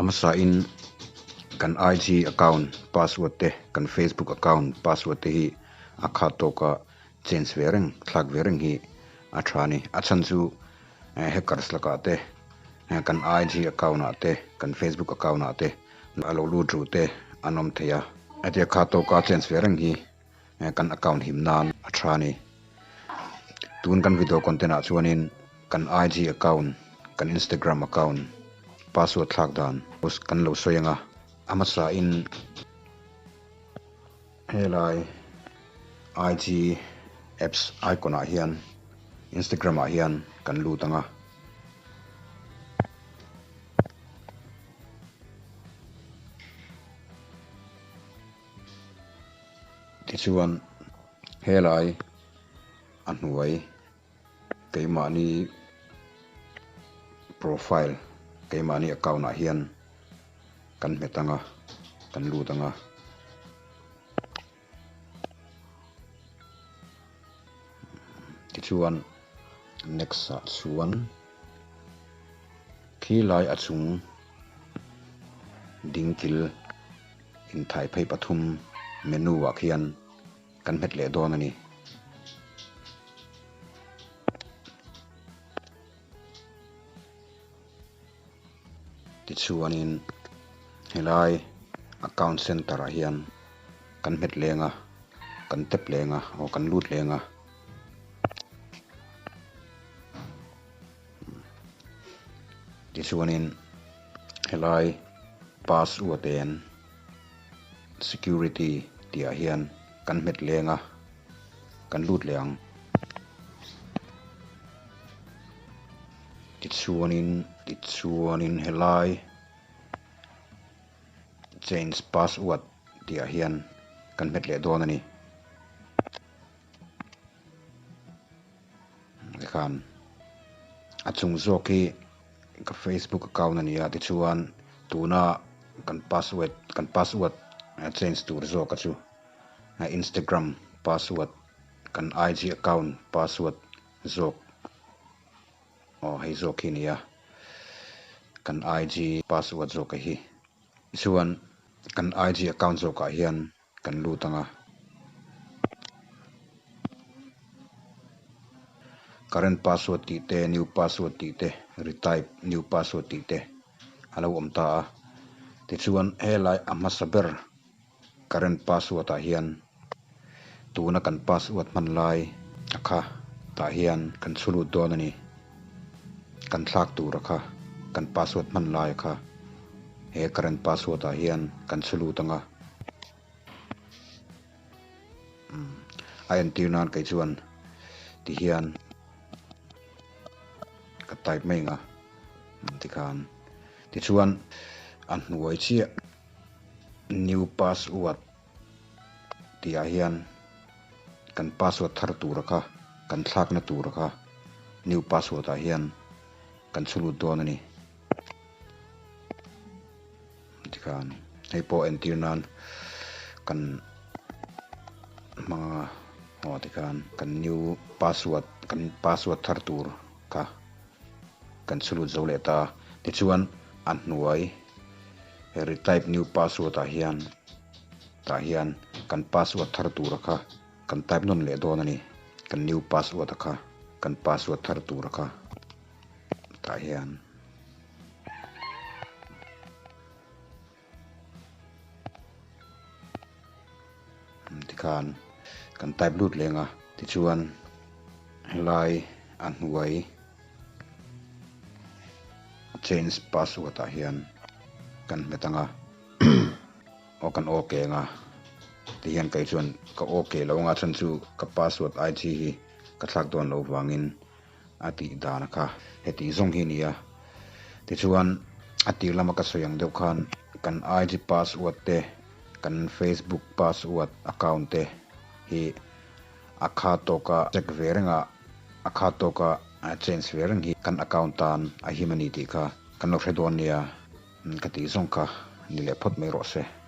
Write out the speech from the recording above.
amasa in kan IG account password te kan Facebook account password te hi akhato ka change vereng thak vereng hi athani achanchu hackers laka te kan IG account ate kan Facebook account ate alo lu tru te anom theya ate akhato ka change vereng hi kan account himnan athani tun kan video content a chuanin kan IG account kan Instagram account password thak dan us kan lo soyanga amasa in helai IG apps icon a hian Instagram a hian kan lu tanga tichuan helai anhuai keimani profile keimani account a hian kan metanga kan lu tanga tichuan next a chuan khilai achung dingkil in thai phei pathum menu wa khian kan met le don ani tichuanin helai account center a hian kan met lenga kan tep lenga o kan lut lenga tichuanin helai password en security tia hian kan met lenga kan lut leang tichuanin helai change password tia hian kan met le don ani khan achung zoki ka Facebook account ania tichuan tuna kan password change tur zo ka chu Instagram password kan IG account password zok hei zoki nia kan IG password zok hi chuan kan IG account zok a hian kan lu tanga current password ti te new password ti te retype new password ti te alo omta tichuan helai amasaber current password a hian tuna kan password manlai akha ta hian kan chulut don ani kan thlak tur akha kan password manlai akha he current password a hian kan chulut anga enter nan kai chuan ti hian ka type mai nga tikhan tichuan an hnuai chia new password tia hian kan password thar tur kha kan thlak na tur kha new password a hian kan chulut don ani tikhan hei po enter nan kan mga tikhan kan new password thar tur kha kan chulut zo le ta tichuan an hnuai retype new password a hian kan password thar tur kha kan type non le don ani kan new password kha kan password thar tur kha ta hian tikhan kan type lut lenga tichuan helai an hnuai change password a hian kan metanga o kan okay nga ti hian kai chuan ka okay lo nga chan chu ka password IG hi ka thlak don lo wangin ati dana kha heti zong hi nia ti chuan ati lama ka soyang deuh khan kan IG password te kan Facebook password account te hi akhato ka check verenga akhato ka change vereng hi kan account tan a himani ti kha kan lo hredon nia kati zong kha ni le phot mai ro se